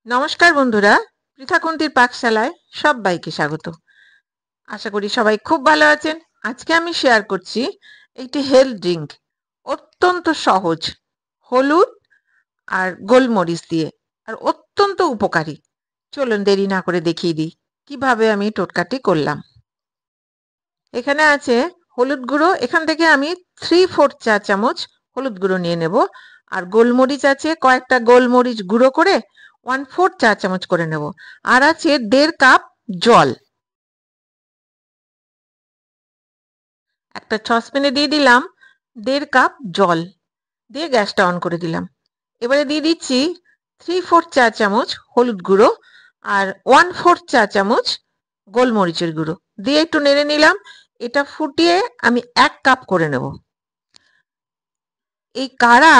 নমস্কার বন্ধুরা, পৃথাকুন্তির পাকশালায় সবাইকে স্বাগত। আশা করি সবাই খুব ভালো আছেন। আজকে আমি শেয়ার করছি একটি হেলথ ড্রিঙ্ক, অত্যন্ত সহজ, হলুদ আর গোলমরিচ দিয়ে, আর অত্যন্ত উপকারী। চলুন দেরি না করে দেখিয়ে দিই কিভাবে আমি টোটকাটি করলাম। এখানে আছে হলুদ গুঁড়ো, এখান থেকে আমি 3/4 চা চামচ হলুদ গুঁড়ো নিয়ে নেব। আর গোলমরিচ আছে কয়েকটা, গোলমরিচ গুঁড়ো করে 1/4 চা চামচ করে নেব। আর আছে 1.5 কাপ জল। একটা সসপ্যানে দিয়ে দিলাম 1.5 কাপ জল, দিয়ে গ্যাসটা অন করে দিলাম। এবারে দিয়ে দিচ্ছি 3/4 চা চামচ হলুদ গুঁড়ো আর 1/4 চা চামচ গোলমরিচের গুঁড়ো দিয়ে একটু নেড়ে নিলাম। এটা ফুটিয়ে আমি 1 কাপ করে নেব। এই কাড়া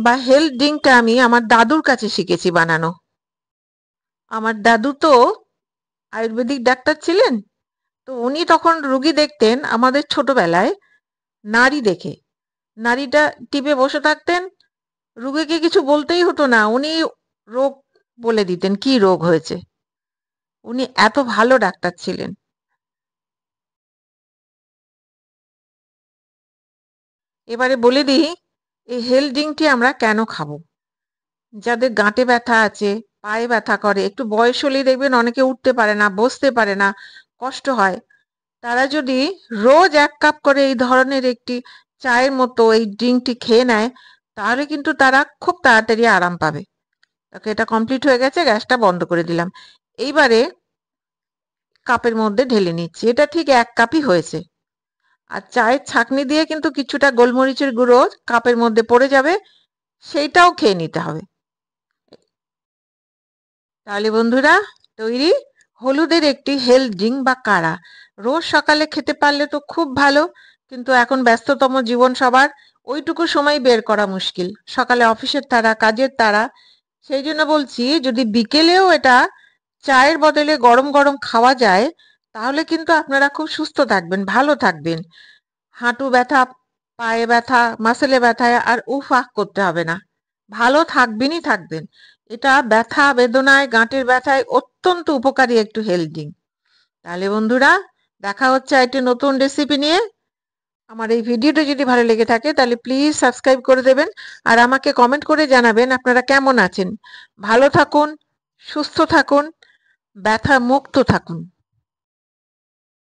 বা হেলথ ড্রিঙ্কটা আমি আমার দাদুর কাছে শিখেছি বানানো। আমার দাদু তো আয়ুর্বেদিক ডাক্তার ছিলেন, তো উনি তখন রুগী দেখতেন আমাদের ছোটবেলায় নাড়ি দেখে। নাড়িটা টিপে বসে থাকতেন, রুগীকে কিছু বলতেই হতো না, উনি রোগ বলে দিতেন কি রোগ হয়েছে। উনি এত ভালো ডাক্তার ছিলেন। এবারে বলে দিই এই হেলথ ড্রিঙ্কটি আমরা কেন খাবো। যাদের গাঁটে ব্যথা আছে, পায়ে ব্যথা করে, একটু বয়স হলেই দেখবেন অনেকে উঠতে পারে না, বসতে পারে না, কষ্ট হয়, তারা যদি রোজ 1 কাপ করে এই ধরনের একটি চায়ের মতো এই ড্রিঙ্কটি খেয়ে নেয়, তাহলে কিন্তু তারা খুব তাড়াতাড়ি আরাম পাবে। ওকে, এটা কমপ্লিট হয়ে গেছে, গ্যাসটা বন্ধ করে দিলাম। এইবারে কাপের মধ্যে ঢেলে নিচ্ছি। এটা ঠিক 1 কাপই হয়েছে। আর চায়ের ছাঁকনি দিয়ে কিন্তু কিছুটা গোলমরিচের গুঁড়ো কাপের মধ্যে পড়ে যাবে, সেইটাও খেয়ে নিতে হবে। তাহলে বন্ধুরা, তৈরি হলুদের একটি হেলথ ড্রিঙ্ক বা কাড়া। রোজ সকালে খেতে পারলে তো খুব ভালো, কিন্তু এখন ব্যস্ততম জীবন সবার, ওইটুকু সময় বের করা মুশকিল। সকালে অফিসের তাড়া, কাজের তাড়া, সেই জন্য বলছি যদি বিকেলেও এটা চায়ের বদলে গরম গরম খাওয়া যায়, তাহলে কিন্তু আপনারা খুব সুস্থ থাকবেন, ভালো থাকবেন। হাঁটু ব্যথা, পায়ে ব্যথা, মাসেলে ব্যথায় আর উফ আহ করতে হবে না, ভালো থাকবেনই থাকবেন। এটা ব্যথা বেদনায়, গাঁটের ব্যথায় অত্যন্ত উপকারী একটু হেলথ ড্রিঙ্ক। তাহলে বন্ধুরা, দেখা হচ্ছে একটি নতুন রেসিপি নিয়ে। আমার এই ভিডিওটা যদি ভালো লেগে থাকে তাহলে প্লিজ সাবস্ক্রাইব করে দেবেন, আর আমাকে কমেন্ট করে জানাবেন আপনারা কেমন আছেন। ভালো থাকুন, সুস্থ থাকুন, ব্যথা মুক্ত থাকুন।